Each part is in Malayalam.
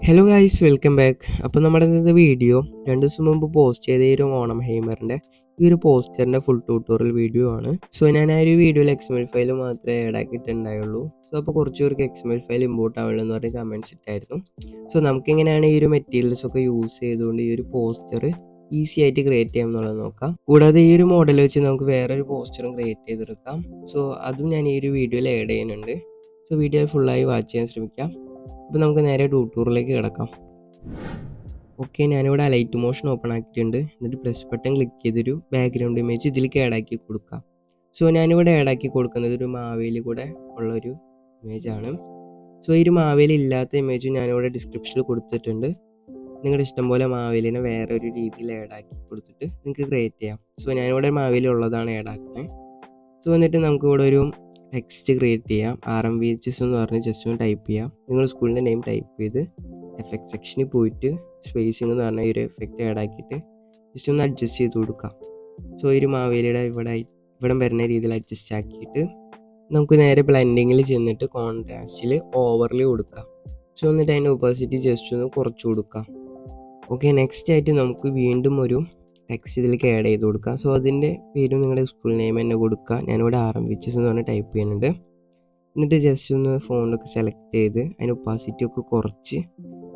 Hello guys, welcome back. അപ്പോൾ നമ്മുടെ ഇന്നത്തെ വീഡിയോ 2 ദിവസം മുമ്പ് പോസ്റ്റ് ചെയ്ത ഈ ഒരു ഓണം ഹെയ്മറിൻ്റെ ഈ ഒരു പോസ്റ്ററിൻ്റെ ഫുൾ ട്യൂട്ടോറിയൽ വീഡിയോ ആണ്. സോ ഞാൻ ആ ഒരു വീഡിയോയിൽ XML ഫയൽ മാത്രമേ ആഡ് ആക്കിയിട്ടുണ്ടായുള്ളൂ. സോ അപ്പോൾ കുറച്ച് പേർക്ക് XML ഫയൽ ഇമ്പോർട്ട് ആവുള്ളൂ എന്ന് പറഞ്ഞ് കമൻറ്റ്സ് ഇട്ടായിരുന്നു. സോ നമുക്കെങ്ങനെയാണ് ഈ ഒരു മെറ്റീരിയൽസ് ഒക്കെ യൂസ് ചെയ്തുകൊണ്ട് ഈ ഒരു പോസ്റ്റർ ഈസി ആയിട്ട് ക്രിയേറ്റ് ചെയ്യാം എന്നുള്ളത് നോക്കാം. കൂടാതെ ഈ ഒരു മോഡൽ വെച്ച് നമുക്ക് വേറൊരു പോസ്റ്ററും ക്രിയേറ്റ് ചെയ്തെടുക്കാം. സോ അതും ഞാൻ ഈ ഒരു വീഡിയോയിൽ ആഡ് ചെയ്യുന്നുണ്ട്. സോ വീഡിയോ ഫുള്ളായി വാച്ച് ചെയ്യാൻ ശ്രമിക്കാം. അപ്പോൾ നമുക്ക് നേരെ ട്യൂട്ടോറിയലിലേക്ക് കിടക്കാം. ഓക്കെ, ഞാനിവിടെ ലൈറ്റ് മോഷൻ ഓപ്പൺ ആക്കിയിട്ടുണ്ട്. എന്നിട്ട് പ്ലസ് ബട്ടൺ ക്ലിക്ക് ചെയ്തൊരു ബാക്ക്ഗ്രൗണ്ട് ഇമേജ് ഇതിലേക്ക് ആഡ് ആക്കി കൊടുക്കാം. സോ ഞാനിവിടെ ആഡ് ആക്കി കൊടുക്കുന്നത് ഒരു മാവേലി കൂടെ ഉള്ളൊരു ഇമേജാണ്. സോ ഈ ഒരു മാവേലി ഇല്ലാത്ത ഇമേജ് ഞാനിവിടെ ഡിസ്ക്രിപ്ഷനിൽ കൊടുത്തിട്ടുണ്ട്. നിങ്ങളുടെ ഇഷ്ടം പോലെ മാവേലിനെ വേറെ ഒരു രീതിയിൽ ആഡ് ആക്കി കൊടുത്തിട്ട് നിങ്ങൾക്ക് ക്രിയേറ്റ് ചെയ്യാം. സോ ഞാനിവിടെ മാവേലി ഉള്ളതാണ് ആഡ് ആക്കുന്നത്. സോ എന്നിട്ട് നമുക്കിവിടെ ഒരു ടെക്സ്റ്റ് ക്രിയേറ്റ് ചെയ്യാം. RMVHS എന്ന് പറഞ്ഞ് ജസ്റ്റ് ഒന്ന് ടൈപ്പ് ചെയ്യാം. നിങ്ങൾ സ്കൂളിൻ്റെ നെയിം ടൈപ്പ് ചെയ്ത് എഫക്റ്റ് സെക്ഷനിൽ പോയിട്ട് സ്പേസിംഗ് എന്ന് പറഞ്ഞ ഒരു എഫക്റ്റ് ആഡ് ആക്കിയിട്ട് ജസ്റ്റ് ഒന്ന് അഡ്ജസ്റ്റ് ചെയ്ത് കൊടുക്കാം. സോ ഒരു മാവേലിയുടെ ഇവിടം വരുന്ന രീതിയിൽ അഡ്ജസ്റ്റ് ആക്കിയിട്ട് നമുക്ക് നേരെ ബ്ലെൻഡിങ്ങിൽ ചെന്നിട്ട് കോൺട്രാസ്റ്റിൽ ഓവർലി കൊടുക്കാം. സോ എന്നിട്ട് അതിൻ്റെ ഓപ്പോസിറ്റ് ജസ്റ്റ് ഒന്ന് കുറച്ച് കൊടുക്കാം. ഓക്കെ, നെക്സ്റ്റ് ആയിട്ട് നമുക്ക് വീണ്ടും ഒരു ടെക്സ്റ്റ് ഇതിലേക്ക് ആഡ് ചെയ്ത് കൊടുക്കാം. സോ അതിൻ്റെ പേരും നിങ്ങളുടെ സ്കൂൾ നെയിം തന്നെ കൊടുക്കുക. ഞാനിവിടെ RMVHS എന്ന് പറഞ്ഞ് ടൈപ്പ് ചെയ്യുന്നുണ്ട്. എന്നിട്ട് ജസ്റ്റ് ഒന്ന് ഫോണിലൊക്കെ സെലക്ട് ചെയ്ത് അതിന് ഒപ്പാസിറ്റി ഒക്കെ കുറച്ച്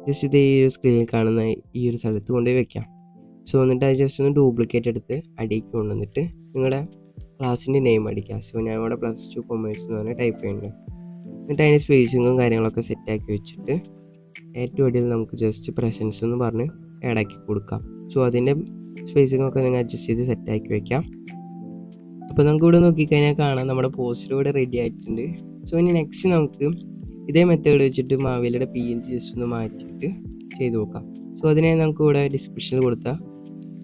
ജസ്റ്റ് ഇത് ഈ ഒരു സ്ക്രീനിൽ കാണുന്ന ഈ ഒരു സ്ഥലത്ത് കൊണ്ടുപോയി വെക്കാം. സോ എന്നിട്ട് അത് ജസ്റ്റ് ഒന്ന് ഡ്യൂപ്ലിക്കേറ്റ് എടുത്ത് അടിയിലേക്ക് കൊണ്ടുവന്നിട്ട് നിങ്ങളുടെ ക്ലാസ്സിൻ്റെ നെയിം അടിക്കാം. സോ ഞാൻ ഇവിടെ +2 കൊമേഴ്സ് എന്ന് പറഞ്ഞ് ടൈപ്പ് ചെയ്യുന്നുണ്ട്. എന്നിട്ട് അതിന് സ്പേസിങ്ങും കാര്യങ്ങളൊക്കെ സെറ്റാക്കി വെച്ചിട്ട് ഏറ്റവും അടിയിൽ നമുക്ക് ജസ്റ്റ് പ്രസൻസ് എന്ന് പറഞ്ഞ് ആഡ് ആക്കി കൊടുക്കാം. സോ അതിൻ്റെ സ്പേസിംഗ് ഒക്കെ നിങ്ങൾ അഡ്ജസ്റ്റ് ചെയ്ത് സെറ്റാക്കി വെക്കാം. അപ്പോൾ നമുക്ക് ഇവിടെ നോക്കിക്കഴിഞ്ഞാൽ കാണാം നമ്മുടെ പോസ്റ്റർ ഇവിടെ റെഡി ആയിട്ടുണ്ട്. സോ ഇനി നെക്സ്റ്റ് നമുക്ക് ഇതേ മെത്തേഡ് വെച്ചിട്ട് മാവേലിയുടെ PNG ജസ്റ്റ് ഒന്ന് മാറ്റിയിട്ട് ചെയ്ത് നോക്കാം. സോ അതിനായി നമുക്ക് ഇവിടെ ഡിസ്ക്രിപ്ഷനിൽ കൊടുത്ത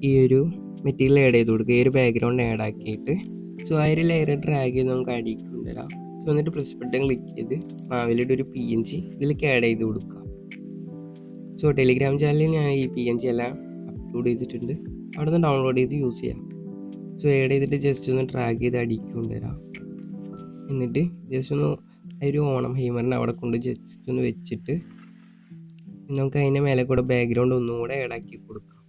ഈ ഒരു മെറ്റീരിയൽ ആഡ് ചെയ്ത് കൊടുക്കുക. ഈ ഒരു ബാക്ക്ഗ്രൗണ്ട് ആഡ് ആക്കിയിട്ട് സോ ആ ഒരു ലെയർ ഡ്രാഗ് ചെയ്ത് നമുക്ക് അടിയിലേക്ക് കൊണ്ടുവരാം. സോ എന്നിട്ട് പ്ലസ് ബട്ടൺ ക്ലിക്ക് ചെയ്ത് മാവേലിയുടെ ഒരു PNG ഇതിലേക്ക് ആഡ് ചെയ്ത് കൊടുക്കാം. സോ ടെലിഗ്രാം ചാനലിൽ ഞാൻ ഈ PNG എല്ലാം അപ്ലോഡ് ചെയ്തിട്ടുണ്ട്. അവിടെ നിന്ന് ഡൗൺലോഡ് ചെയ്ത് യൂസ് ചെയ്യാം. സോ ആഡ് ചെയ്തിട്ട് ജസ്റ്റ് ഒന്ന് ഡ്രാഗ് ചെയ്ത് അടിയിലേക്ക് കൊണ്ടുവരാം. എന്നിട്ട് ജസ്റ്റ് ഒന്ന് ഒരു ഓണം ഹെയ്മറിനെ അവിടെ കൊണ്ട് ജസ്റ്റ് ഒന്ന് വെച്ചിട്ട് നമുക്ക് അതിൻ്റെ മേലെ കൂടെ ബാക്ക്ഗ്രൗണ്ട് ഒന്നും കൂടെ ആഡ് ആക്കി കൊടുക്കാം.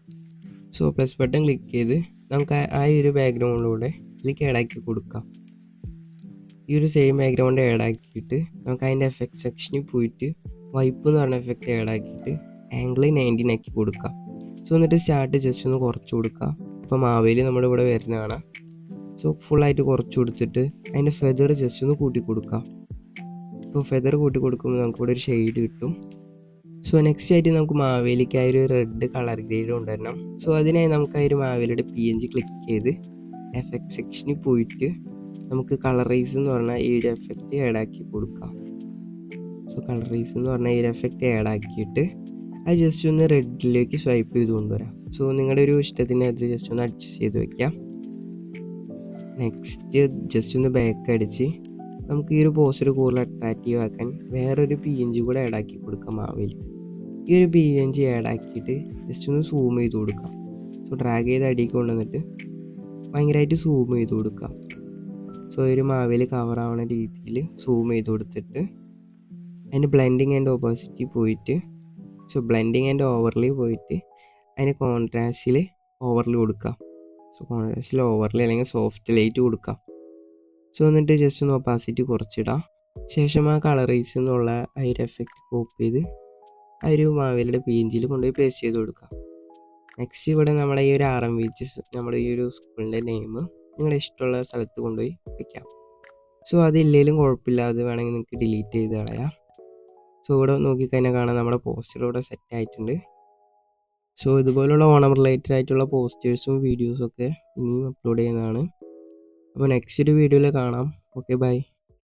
സോ പ്ലസ് ബട്ടൺ ക്ലിക്ക് ചെയ്ത് നമുക്ക് ആ ഒരു ബാക്ക്ഗ്രൗണ്ടിലൂടെ ഇതിലേക്ക് ആഡ് ആക്കി കൊടുക്കാം. ഈ ഒരു സെയിം ബാക്ക്ഗ്രൗണ്ട് ആഡ് ആക്കിയിട്ട് നമുക്ക് അതിൻ്റെ എഫക്റ്റ് സെക്ഷനിൽ പോയിട്ട് വൈപ്പ് എന്ന് പറഞ്ഞ എഫക്റ്റ് ആഡ് ആക്കിയിട്ട് ആംഗിൾ 19 ആക്കി കൊടുക്കാം. സോ എന്നിട്ട് സ്റ്റാർട്ട് ജസ്റ്റ് ഒന്ന് കുറച്ച് കൊടുക്കാം. അപ്പോൾ മാവേലി നമ്മുടെ ഇവിടെ വരുന്നതാണ്. സോ ഫുള്ളായിട്ട് കുറച്ച് കൊടുത്തിട്ട് അതിൻ്റെ ഫെദർ ജസ്റ്റ് ഒന്ന് കൂട്ടി കൊടുക്കാം. അപ്പോൾ ഫെദർ കൂട്ടി കൊടുക്കുമ്പോൾ നമുക്കിവിടെ ഒരു ഷെയ്ഡ് കിട്ടും. സോ നെക്സ്റ്റ് ആയിട്ട് നമുക്ക് മാവേലിക്ക് ആ ഒരു റെഡ് കളർ ഗ്രേഡ് കൊണ്ടുവരണം. സോ അതിനായി നമുക്ക് ആ ഒരു മാവേലിയുടെ PNG ക്ലിക്ക് ചെയ്ത് എഫക്റ്റ് സെക്ഷനിൽ പോയിട്ട് നമുക്ക് കളറൈസ് എന്ന് പറഞ്ഞാൽ ഈ ഒരു എഫക്റ്റ് ആഡ് ആക്കി കൊടുക്കാം. സോ കളറൈസ് എന്ന് പറഞ്ഞാൽ ഈ ഒരു എഫക്റ്റ് ആഡ് ആക്കിയിട്ട് അത് ജസ്റ്റ് ഒന്ന് റെഡിലേക്ക് സ്വൈപ്പ് ചെയ്ത് കൊണ്ടുവരാം. സോ നിങ്ങളുടെ ഒരു ഇഷ്ടത്തിന് അത് ജസ്റ്റ് ഒന്ന് അഡ്ജസ്റ്റ് ചെയ്ത് വെക്കാം. നെക്സ്റ്റ് ജസ്റ്റ് ഒന്ന് ബാക്ക് അടിച്ച് നമുക്ക് ഈ ഒരു പോസ്റ്റർ കൂടുതൽ അട്രാക്റ്റീവ് ആക്കാൻ വേറൊരു PNG കൂടെ ആഡ് ആക്കി കൊടുക്കാം മാവേലി. ഈ ഒരു PNG ആഡ് ആക്കിയിട്ട് ജസ്റ്റ് ഒന്ന് സൂം ചെയ്ത് കൊടുക്കാം. സോ ഡ്രാഗ് ചെയ്ത് അടിയിലേക്ക് കൊണ്ടുവന്നിട്ട് ഭയങ്കരമായിട്ട് സൂം ചെയ്ത് കൊടുക്കാം. സോ ഒരു മാവേലി കവർ ആവുന്ന രീതിയിൽ സൂം ചെയ്ത് കൊടുത്തിട്ട് അതിൻ്റെ ബ്ലെൻഡിങ് ആൻഡ് ഓപ്പോസിറ്റി പോയിട്ട് സോ ബ്ലെൻഡിങ് ആൻഡ് ഓവർലി പോയിട്ട് അതിന് കോൺട്രാസ്റ്റിൽ ഓവർലി കൊടുക്കാം. സോ കോൺട്രാസ്റ്റിൽ ഓവർലി അല്ലെങ്കിൽ സോഫ്റ്റ് ലൈറ്റ് കൊടുക്കാം. സോ എന്നിട്ട് ജസ്റ്റ് ഒന്ന് ഒപ്പാസിറ്റി കുറച്ചിടാം. ശേഷം ആ കളറൈസ് എന്നുള്ള ആ ഒരു എഫക്റ്റ് കോപ്പി ചെയ്ത് ആ ഒരു മാവേലിയുടെ PNGയിൽ കൊണ്ടുപോയി പേസ്റ്റ് ചെയ്ത് കൊടുക്കാം. നെക്സ്റ്റ് ഇവിടെ നമ്മുടെ ഈ ഒരു RMVHS നമ്മുടെ ഈ ഒരു സ്കൂളിൻ്റെ നെയിം നിങ്ങളുടെ ഇഷ്ടമുള്ള സ്ഥലത്ത് കൊണ്ടുപോയി വയ്ക്കാം. സോ അതില്ലെങ്കിലും കുഴപ്പമില്ലാതെ വേണമെങ്കിൽ നിങ്ങൾക്ക് ഡിലീറ്റ് ചെയ്ത് കളയാം. സോ ഇവിടെ നോക്കിക്കഴിഞ്ഞാൽ കാണാം നമ്മുടെ പോസ്റ്റർ ഇവിടെ സെറ്റ് ആയിട്ടുണ്ട്. സോ ഇതുപോലുള്ള ഓണം റിലേറ്റഡ് ആയിട്ടുള്ള പോസ്റ്റേഴ്സും വീഡിയോസും ഒക്കെ ഇനിയും അപ്ലോഡ് ചെയ്യുന്നതാണ്. അപ്പോൾ നെക്സ്റ്റ് ഒരു വീഡിയോയിൽ കാണാം. Okay, by.